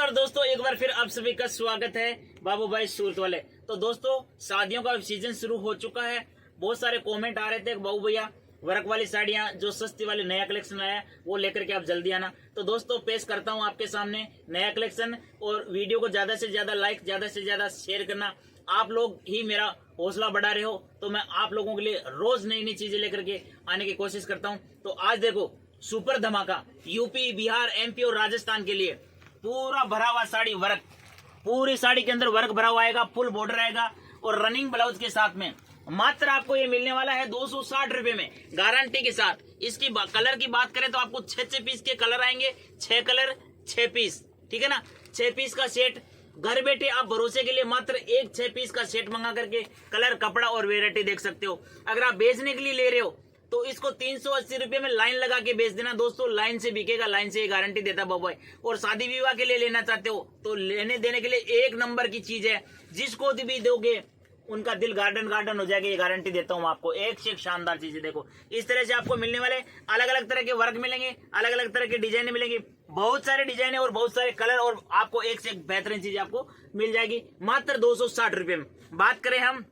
नमस्कार दोस्तों, एक बार फिर आप सभी का स्वागत है बाबू भाई सूरत वाले। तो दोस्तों, शादियों का सीजन शुरू हो चुका है। बहुत सारे कमेंट आ रहे थे बाबू भैया वर्क वाली साड़ियां जो सस्ती वाली नया कलेक्शन आया वो लेकर के आप जल्दी आना। तो दोस्तों, पेश करता हूं आपके सामने नया कलेक्शन, और वीडियो को ज्यादा से ज्यादा लाइक, ज्यादा से ज्यादा शेयर करना। आप लोग ही मेरा हौसला बढ़ा रहे हो, तो मैं आप लोगों के लिए रोज नई नई चीजें लेकर के आने की कोशिश करता हूं। तो आज देखो सुपर धमाका, यूपी, बिहार, एमपी और राजस्थान के लिए पूरा भरा हुआ साड़ी वर्क, पूरी साड़ी के अंदर वर्क भरा हुआ आएगा, फुल बॉर्डर आएगा और रनिंग ब्लाउज के साथ में। मात्र आपको ये मिलने वाला है 260 रुपए में, गारंटी के साथ। इसकी कलर की बात करें तो आपको 6 पीस के कलर आएंगे, 6 कलर 6 पीस, ठीक है ना। 6 पीस का सेट, घर बैठे आप भरोसे के लिए मात्र 6 पीस का सेट मंगा करके कलर, कपड़ा और वेरायटी देख सकते हो। अगर आप बेचने के लिए ले रहे हो तो इसको 380 रुपए में लाइन लगा के बेच देना दोस्तों। लाइन से बिकेगा, लाइन से ये गारंटी देता बाबू भाई। और शादी विवाह के लिए लेना चाहते हो तो लेने देने के लिए एक नंबर की चीज है, जिसको भी दोगे उनका दिल गार्डन गार्डन हो जाएगा, ये गारंटी देता हूँ आपको। एक से एक शानदार चीजें देखो, इस तरह से आपको मिलने वाले अलग अलग तरह के वर्क मिलेंगे, अलग अलग तरह के डिजाइन मिलेंगे, बहुत सारे डिजाइन और बहुत सारे कलर, और आपको एक से एक बेहतरीन चीज आपको मिल जाएगी मात्र 260 रुपए में। बात करें हम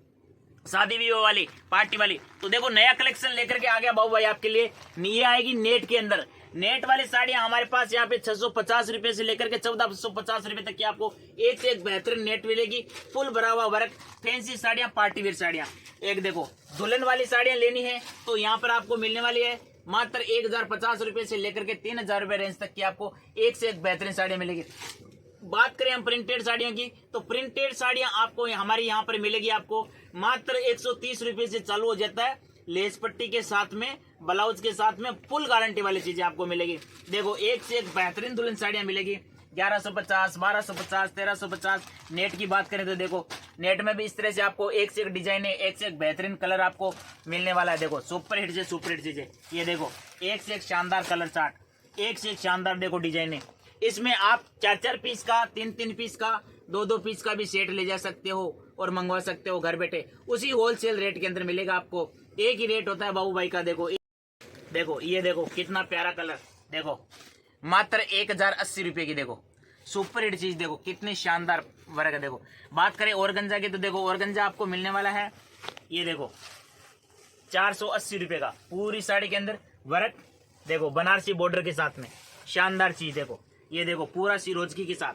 शादी विवाह वाली, पार्टी वाली, तो देखो नया कलेक्शन लेकर के आ गया बाबू भाई आपके लिए। ये आएगी नेट के अंदर। नेट वाली साड़ियां हमारे पास यहाँ पे 650 रुपए से लेकर के 1450 रुपए तक की आपको एक से एक बेहतरीन नेट मिलेगी। फुल भरा हुआ वर्क, फैंसी साड़ियां, पार्टी वेयर साड़ियां। एक देखो दुल्हन वाली साड़ियां लेनी है तो यहाँ पर आपको मिलने वाली है मात्र 1050 रुपए से लेकर के 3000 रुपए रेंज तक की आपको एक से एक बेहतरीन साड़ियां मिलेगी। बात करें हम प्रिंटेड साड़ियों की, तो प्रिंटेड साड़ियां आपको हमारे यहाँ पर मिलेगी आपको मात्र 130 रुपए से चालू हो जाता है। लेस पट्टी के साथ में, ब्लाउज के साथ में, फुल गारंटी वाली चीजें आपको मिलेगी। देखो एक से एक बेहतरीन दुल्हन साड़ियां मिलेगी। 1150, 1250, 1350। नेट की बात करें तो देखो नेट में भी इस तरह से आपको एक से एक डिजाइन है, एक से एक बेहतरीन कलर आपको मिलने वाला है। देखो सुपर हिट से सुपर हिट चीजें, ये देखो एक से एक शानदार कलर चार्ट, एक से एक शानदार देखो डिजाइन है। इसमें आप 4 पीस का, 3 पीस का, 2 पीस का भी सेट ले जा सकते हो और मंगवा सकते हो घर बैठे। उसी होलसेल रेट के अंदर मिलेगा आपको। एक ही रेट होता है बाबू भाई का। देखो देखो ये देखो कितना प्यारा कलर, देखो मात्र 1080 रुपए की। देखो सुपर हिट चीज, देखो कितनी शानदार वर्क है। देखो बात करें ऑर्गेन्जा की तो देखो ऑर्गेन्जा आपको मिलने वाला है, ये देखो 480 रुपए का, पूरी साड़ी के अंदर वर्क। देखो बनारसी बॉर्डर के साथ में शानदार चीज। देखो ये देखो पूरा सिरोजकी के साथ,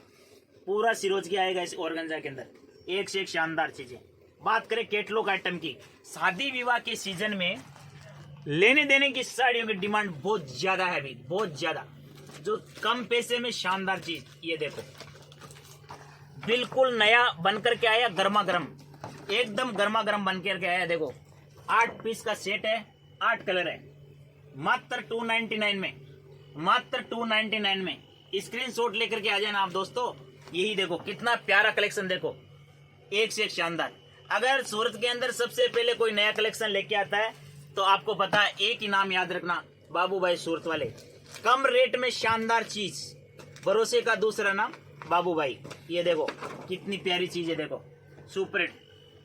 पूरा सिरोजकी आएगा इस ऑर्गेन्जा के अंदर, एक से एक शानदार चीजें। बात करें कैटलॉग आइटम की, शादी विवाह के सीजन में लेने देने की साड़ियों की डिमांड बहुत ज्यादा है अभी, बहुत ज्यादा। जो कम पैसे में शानदार चीज, ये देखो बिल्कुल नया बनकर के आया, गर्मा गर्म, एकदम गर्मा गर्म बनकर के आया। देखो 8 पीस का सेट है, 8 कलर है, मात्र 299 में, मात्र 299 में। स्क्रीनशॉट लेकर के आ जाना आप दोस्तों। यही देखो कितना प्यारा कलेक्शन, देखो एक से एक शानदार। अगर सूरत के अंदर सबसे पहले कोई नया कलेक्शन लेके आता है तो आपको पता है एक ही नाम याद रखना, बाबू भाई सूरत वाले। कम रेट में शानदार चीज, भरोसे का दूसरा नाम बाबू भाई। ये देखो कितनी प्यारी चीज है, देखो सुपर हिट,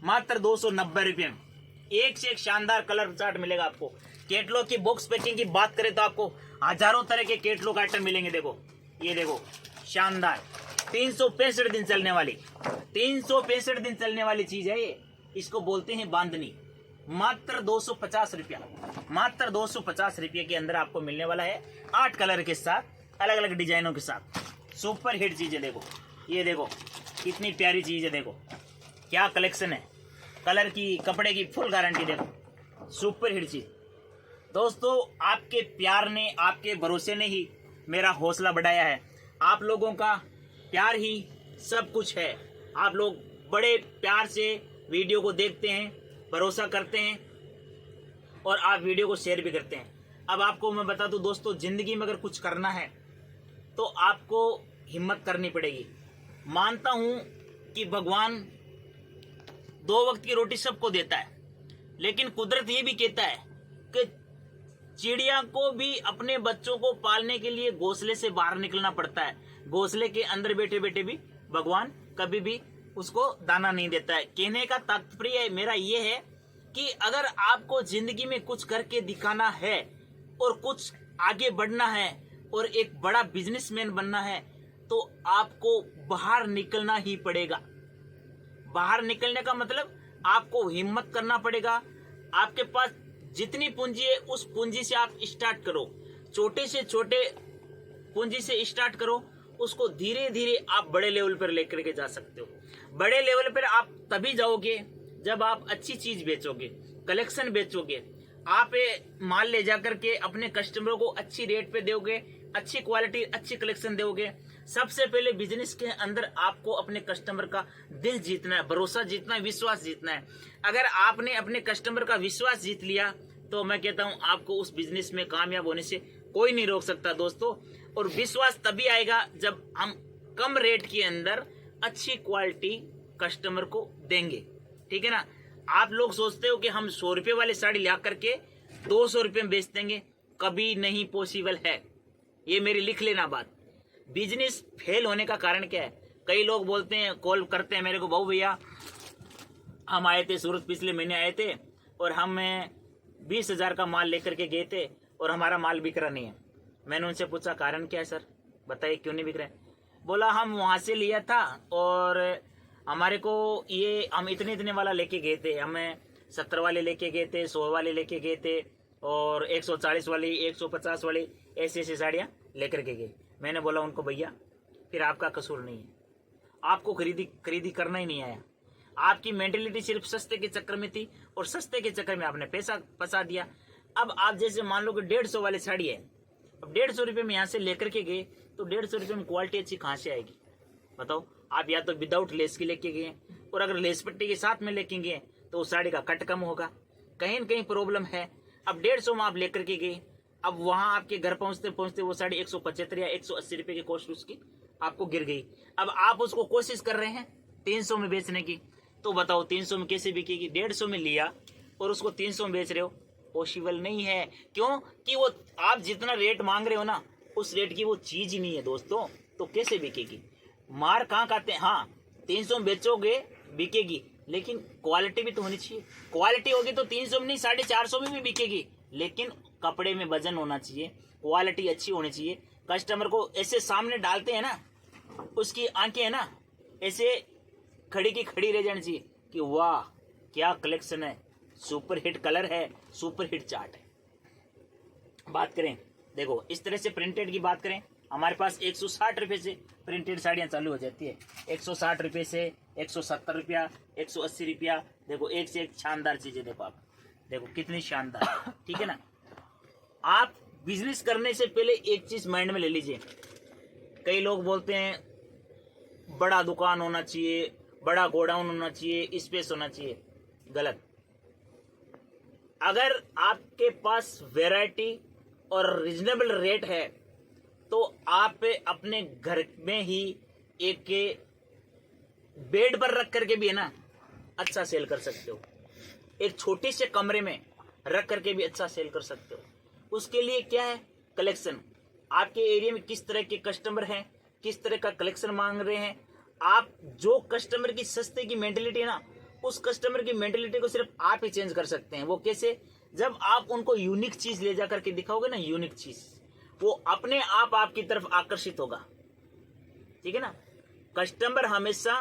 मात्र 290 रुपये में एक से एक शानदार कलर चार्ट मिलेगा आपको। कैटलॉग की बॉक्स पैकिंग की बात करें तो आपको हजारों तरह के कैटलॉग आइटम मिलेंगे। देखो ये देखो शानदार 365 दिन चलने वाली, 365 दिन चलने वाली चीज है ये, इसको बोलते हैं बांधनी। मात्र 250 रुपया, मात्र 250 रुपये के अंदर आपको मिलने वाला है 8 कलर के साथ, अलग अलग डिजाइनों के साथ। सुपर हिट चीज है। देखो ये देखो कितनी प्यारी चीज है, देखो क्या कलेक्शन है, कलर की, कपड़े की फुल गारंटी। देखो सुपर हिट चीज। दोस्तों आपके प्यार ने, आपके भरोसे ने ही मेरा हौसला बढ़ाया है। आप लोगों का प्यार ही सब कुछ है। आप लोग बड़े प्यार से वीडियो को देखते हैं, भरोसा करते हैं और आप वीडियो को शेयर भी करते हैं। अब आपको मैं बता दूं दोस्तों, जिंदगी में अगर कुछ करना है तो आपको हिम्मत करनी पड़ेगी। मानता हूं कि भगवान 2 वक्त की रोटी सबको देता है, लेकिन कुदरत ये भी कहता है कि चिड़िया को भी अपने बच्चों को पालने के लिए घोंसले से बाहर निकलना पड़ता है। घोंसले के अंदर बैठे बैठे भी भगवान कभी भी उसको दाना नहीं देता है। कहने का तात्पर्य मेरा ये है कि अगर आपको जिंदगी में कुछ करके दिखाना है और कुछ आगे बढ़ना है और एक बड़ा बिजनेसमैन बनना है तो आपको बाहर निकलना ही पड़ेगा। बाहर निकलने का मतलब आपको हिम्मत करना पड़ेगा। आपके पास जितनी पूंजी है उस पूंजी से आप स्टार्ट करो, छोटे से छोटे पूंजी से स्टार्ट करो, उसको धीरे धीरे आप बड़े लेवल पर लेकर के जा सकते हो। बड़े लेवल पर आप तभी जाओगे जब आप अच्छी चीज बेचोगे, कलेक्शन बेचोगे, आप माल ले जाकर के अपने कस्टमरों को अच्छी रेट पे दोगे, अच्छी क्वालिटी अच्छी कलेक्शन दोगे। सबसे पहले बिजनेस के अंदर आपको अपने कस्टमर का दिल जीतना है, भरोसा जीतना है, विश्वास जीतना है। अगर आपने अपने कस्टमर का विश्वास जीत लिया तो मैं कहता हूं आपको उस बिजनेस में कामयाब होने से कोई नहीं रोक सकता दोस्तों। और विश्वास तभी आएगा जब हम कम रेट के अंदर अच्छी क्वालिटी कस्टमर को देंगे, ठीक है ना। आप लोग सोचते हो कि हम 100 रुपए वाली साड़ी ला करके 200 रुपए में बेच देंगे, कभी नहीं पॉसिबल है। ये मेरी लिख लेना बात। बिजनेस फेल होने का कारण क्या है? कई लोग बोलते हैं, कॉल करते हैं मेरे को, भाऊ भैया हम आए थे सूरत, पिछले महीने आए थे और हम 20,000 का माल लेकर के गए थे और हमारा माल बिक रहा नहीं है। मैंने उनसे पूछा कारण क्या है सर, बताइए क्यों नहीं बिक रहे? बोला हम वहाँ से लिया था और हमारे को ये हम इतने वाला लेके गए थे, हमें 70 वाले लेके गए थे, 100 वाले लेके गए थे और 140 वाली 150 वाली ऐसी साड़ियाँ लेकर के गए। मैंने बोला उनको भैया फिर आपका कसूर नहीं है, आपको खरीदी करना ही नहीं आया। आपकी मेंटेलिटी सिर्फ सस्ते के चक्कर में थी और सस्ते के चक्कर में आपने पैसा फंसा दिया। अब आप जैसे मान लो कि 150 वाली साड़ी है, अब 150 रुपये में यहाँ से लेकर के गए तो 150 रुपये में क्वालिटी अच्छी कहाँ से आएगी बताओ? आप या तो विदाउट लेस की लेके गए और अगर लेस पट्टी के साथ में लेके गए तो उस साड़ी का कट कम होगा, कहीं न कहीं प्रॉब्लम है। अब 150 में आप लेकर के गए, अब वहां आपके घर पहुंचते पहुंचते वो साड़ी 175 या 180 रुपए की कॉस्ट उसकी आपको गिर गई। अब आप उसको कोशिश कर रहे हैं 300 में बेचने की, तो बताओ 300 में कैसे बिकेगी? 150 में लिया और उसको 300 में बेच रहे हो, पॉसिबल नहीं है। क्यों कि वो आप जितना रेट मांग रहे हो ना उस रेट की वो चीज ही नहीं है दोस्तों, तो कैसे बिकेगी? मार कहाँ खाते हैं? हाँ 300 में बेचोगे बिकेगी, लेकिन क्वालिटी भी तो होनी चाहिए। क्वालिटी होगी तो 300 में नहीं 450 में भी बिकेगी, लेकिन कपड़े में वजन होना चाहिए, क्वालिटी अच्छी होनी चाहिए। कस्टमर को ऐसे सामने डालते हैं ना, उसकी आंखें है ना ऐसे खड़ी की खड़ी रह जानी चाहिए कि वाह क्या कलेक्शन है, सुपर हिट कलर है, सुपर हिट चार्ट है। बात करें देखो इस तरह से प्रिंटेड की बात करें, हमारे पास 160 रुपये से प्रिंटेड साड़ियाँ चालू हो जाती है। 160 रुपये से 170 रुपया, 180 रुपया। देखो एक से एक शानदार चीजें, देखो आप देखो कितनी शानदार, ठीक है ना। आप बिजनेस करने से पहले एक चीज माइंड में ले लीजिए। कई लोग बोलते हैं बड़ा दुकान होना चाहिए, बड़ा गोडाउन होना चाहिए, स्पेस होना चाहिए। गलत। अगर आपके पास वैरायटी और रिजनेबल रेट है तो आप अपने घर में ही एक बेड पर रख करके भी है ना अच्छा सेल कर सकते हो, एक छोटे से कमरे में रख करके भी अच्छा सेल कर सकते हो। उसके लिए क्या है? कलेक्शन। आपके एरिया में किस तरह के कस्टमर हैं, किस तरह का कलेक्शन मांग रहे हैं। आप जो कस्टमर की सस्ते की मेंटेलिटी है ना, उस कस्टमर की मेंटेलिटी को सिर्फ आप ही चेंज कर सकते हैं। वो कैसे? जब आप उनको यूनिक चीज ले जाकर के दिखाओगे ना, यूनिक चीज, वो अपने आप आपकी तरफ आकर्षित होगा, ठीक है ना। कस्टमर हमेशा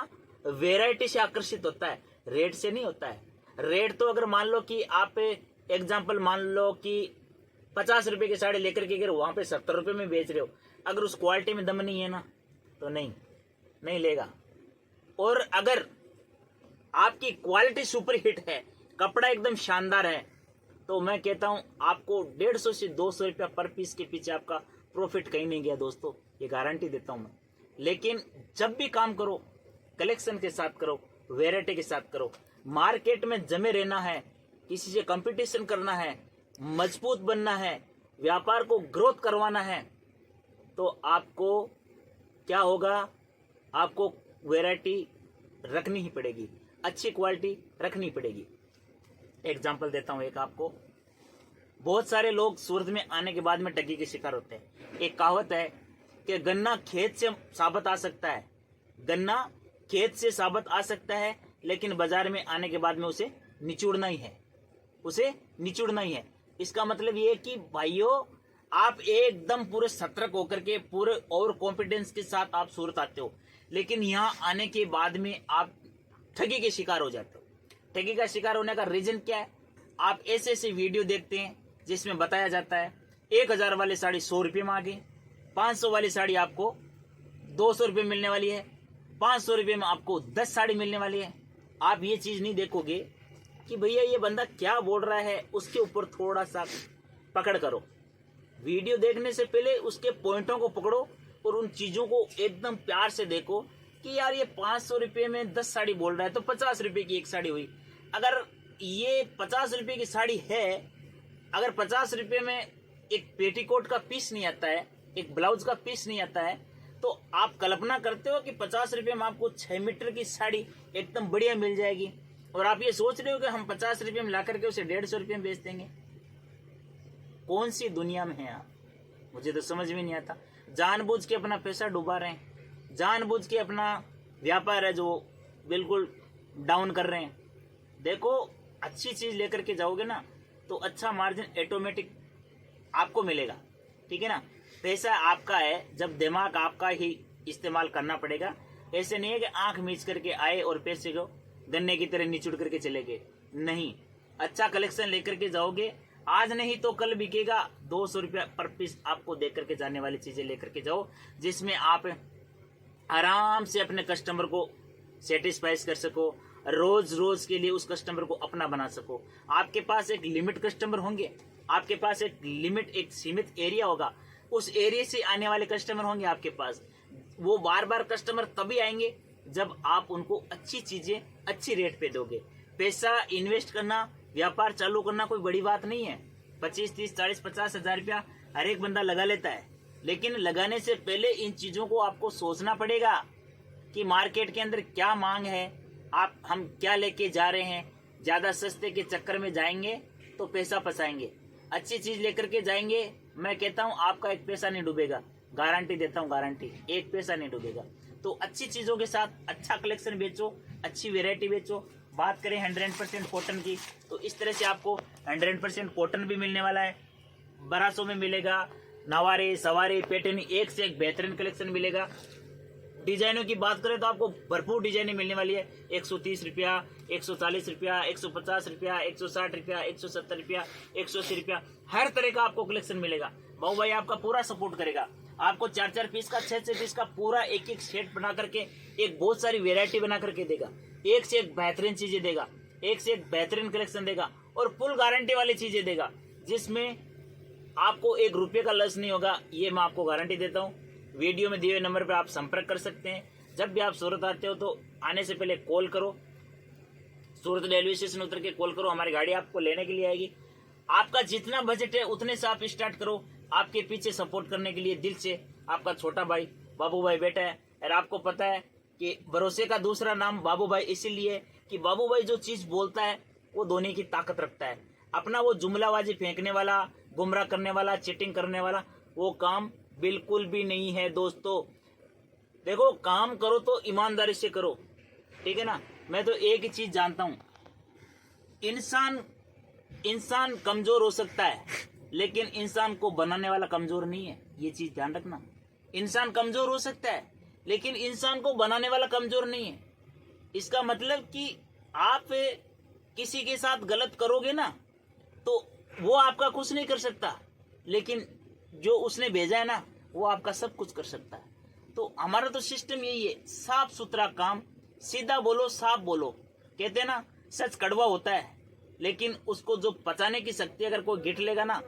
वेराइटी से आकर्षित होता है, रेट से नहीं होता है। रेट तो अगर मान लो कि आप एग्जांपल मान लो कि 50 रुपए की साड़ी लेकर के अगर वहां पे 70 रुपए में बेच रहे हो, अगर उस क्वालिटी में दम नहीं है ना तो नहीं लेगा। और अगर आपकी क्वालिटी सुपर हिट है, कपड़ा एकदम शानदार है, तो मैं कहता हूं आपको 150 से 200 रुपया पर पीस के पीछे आपका प्रॉफिट कहीं नहीं गया दोस्तों, ये गारंटी देता हूं मैं। लेकिन जब भी काम करो कलेक्शन के साथ करो, वैरायटी के साथ करो। मार्केट में जमे रहना है, किसी से कंपटीशन करना है, मजबूत बनना है, व्यापार को ग्रोथ करवाना है, तो आपको क्या होगा? आपको वैरायटी रखनी ही पड़ेगी, अच्छी क्वालिटी रखनी पड़ेगी। एग्जाम्पल देता हूं एक आपको। बहुत सारे लोग सूरत में आने के बाद में ठगी के शिकार होते हैं। एक कहावत है कि गन्ना खेत से साबत आ सकता है, गन्ना खेत से साबत आ सकता है, लेकिन बाजार में आने के बाद में उसे निचोड़ना ही है, उसे निचोड़ना ही है। इसका मतलब ये है कि भाइयों आप एकदम पूरे सतर्क होकर के पूरे और कॉन्फिडेंस के साथ आप सूरत आते हो, लेकिन यहाँ आने के बाद में आप ठगी के शिकार हो जाते हो। ठगी का शिकार होने का रीजन क्या है? आप ऐसे ऐसे वीडियो देखते हैं जिसमें बताया जाता है 1000 वाली साड़ी 100 रुपये में आ गई, 500 वाली साड़ी आपको 200 रुपये मिलने वाली है, 500 रुपये में आपको 10 साड़ी मिलने वाली है। आप ये चीज नहीं देखोगे कि भैया ये बंदा क्या बोल रहा है, उसके ऊपर थोड़ा सा पकड़ करो। वीडियो देखने से पहले उसके पॉइंटों को पकड़ो और उन चीजों को एकदम प्यार से देखो कि यार ये 500 रुपये में 10 साड़ी बोल रहा है तो 50 रुपये की एक साड़ी हुई। अगर ये 50 रुपये की साड़ी है, अगर 50 रुपये में एक पेटीकोट का पीस नहीं आता है, एक ब्लाउज का पीस नहीं आता है, तो आप कल्पना करते हो कि 50 रुपये में आपको 6 मीटर की साड़ी एकदम बढ़िया मिल जाएगी, और आप ये सोच रहे हो कि हम 50 रुपये में ला करके उसे 150 रुपये में बेच देंगे। कौन सी दुनिया में है आप? मुझे तो समझ में नहीं आता। जानबूझ के अपना पैसा डुबा रहे हैं, जानबूझ के अपना व्यापार है जो बिल्कुल डाउन कर रहे हैं। देखो, अच्छी चीज लेकर के जाओगे ना तो अच्छा मार्जिन ऑटोमेटिक आपको मिलेगा, ठीक है ना। पैसा आपका है, जब दिमाग आपका ही इस्तेमाल करना पड़ेगा। ऐसे नहीं है कि आंख मीच करके आए और पैसे को गन्ने की तरह निचुड़ करके चले गए। नहीं, अच्छा कलेक्शन लेकर के जाओगे, आज नहीं तो कल बिकेगा। 200 रुपया पर पीस आपको दे करके जाने वाली चीजें लेकर के जाओ, जिसमें आप आराम से अपने कस्टमर को सेटिस्फाई कर सको, रोज रोज के लिए उस कस्टमर को अपना बना सको। आपके पास एक लिमिट कस्टमर होंगे, आपके पास एक लिमिट, एक सीमित एरिया होगा, उस एरिया से आने वाले कस्टमर होंगे आपके पास। वो बार बार कस्टमर तभी आएंगे जब आप उनको अच्छी चीजें अच्छी रेट पे दोगे। पैसा इन्वेस्ट करना, व्यापार चालू करना कोई बड़ी बात नहीं है। 25, 30, 40, 50 हजार रुपया हर एक बंदा लगा लेता है, लेकिन लगाने से पहले इन चीजों को आपको सोचना पड़ेगा कि मार्केट के अंदर क्या मांग है, हम क्या लेके जा रहे हैं। ज्यादा सस्ते के चक्कर में जाएंगे तो पैसा फंसाएंगे, अच्छी चीज लेकर के जाएंगे, मैं कहता हूँ आपका एक पैसा नहीं डूबेगा, गारंटी देता हूँ, गारंटी, एक पैसा नहीं डूबेगा। तो अच्छी चीजों के साथ अच्छा कलेक्शन बेचो, अच्छी वेरायटी बेचो। बात करें 100% कॉटन की, तो इस तरह से आपको 100% कॉटन भी मिलने वाला है, 1200 में मिलेगा। नवारे, सवारे, पैटर्न, एक से एक बेहतरीन कलेक्शन मिलेगा। डिजाइनों की बात करें तो आपको भरपूर डिजाइनें मिलने वाली है। 130 रुपया, 140 रुपया, 150 रुपया, 160 रुपया, 170 रुपया, 180 रुपया, हर तरह का आपको कलेक्शन मिलेगा। बाबू भाई आपका पूरा सपोर्ट करेगा, आपको 4-4 पीस का, 6-6 पीस का पूरा एक एक सेट बना करके, एक बहुत सारी वेरायटी बना करके देगा, एक से एक बेहतरीन चीजें देगा, एक से एक बेहतरीन कलेक्शन देगा, और फुल गारंटी वाली चीजें देगा, जिसमें आपको 1 रुपये का लॉस नहीं होगा। ये मैं आपको गारंटी देता हूँ। वीडियो में दिए हुए नंबर पर आप संपर्क कर सकते हैं। जब भी आप सूरत आते हो तो आने से पहले कॉल करो, सूरत रेलवे स्टेशन उतर के कॉल करो, हमारी गाड़ी आपको लेने के लिए आएगी। आपका जितना बजट है उतने से आप स्टार्ट करो। आपके पीछे सपोर्ट करने के लिए दिल से आपका छोटा भाई बाबू भाई बैठा है। और आपको पता है कि भरोसे का दूसरा नाम बाबू भाई इसीलिए कि बाबू भाई जो चीज बोलता है वो दोने की ताकत रखता है। अपना वो जुमलाबाजी फेंकने वाला, गुमराह करने वाला, चीटिंग करने वाला वो काम बिल्कुल भी नहीं है दोस्तों। देखो, काम करो तो ईमानदारी से करो, ठीक है ना। मैं तो एक ही चीज जानता हूं, इंसान कमजोर हो सकता है, लेकिन इंसान को बनाने वाला कमजोर नहीं है। ये चीज ध्यान रखना। इंसान कमजोर हो सकता है, लेकिन इंसान को बनाने वाला कमजोर नहीं है। इसका मतलब कि आप किसी के साथ गलत करोगे ना तो वो आपका कुछ नहीं कर सकता, लेकिन जो उसने भेजा है ना वो आपका सब कुछ कर सकता है। तो हमारा तो सिस्टम यही है, साफ सुथरा काम, सीधा बोलो, साफ बोलो। कहते हैं ना, सच कड़वा होता है, लेकिन उसको जो पचाने की शक्ति अगर कोई गिट लेगा ना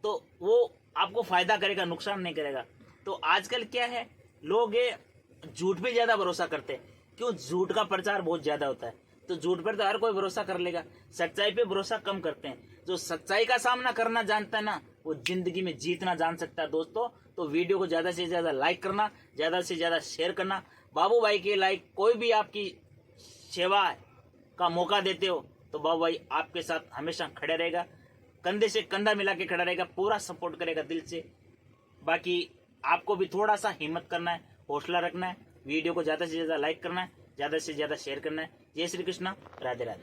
तो वो आपको फायदा करेगा, नुकसान नहीं करेगा। तो आजकल क्या है, लोग झूठ पे ज्यादा भरोसा करते हैं। क्यों? झूठ का प्रचार बहुत ज्यादा होता है, तो झूठ पर तो हर कोई भरोसा कर लेगा, सच्चाई पे भरोसा कम करते हैं। जो सच्चाई का सामना करना जानता है ना वो जिंदगी में जीतना जान सकता है दोस्तों। तो वीडियो को ज्यादा से ज्यादा लाइक करना, ज्यादा से ज्यादा शेयर करना। बाबू भाई के लाइक, कोई भी आपकी सेवा का मौका देते हो तो बाबू भाई आपके साथ हमेशा खड़े रहेगा, कंधे से कंधा मिला के खड़ा रहेगा, पूरा सपोर्ट करेगा दिल से। बाकी आपको भी थोड़ा सा हिम्मत करना है, हौसला रखना है, वीडियो को ज्यादा से ज्यादा लाइक करना है, ज्यादा से ज्यादा शेयर करना है। जय श्री कृष्णा, राधे राधे।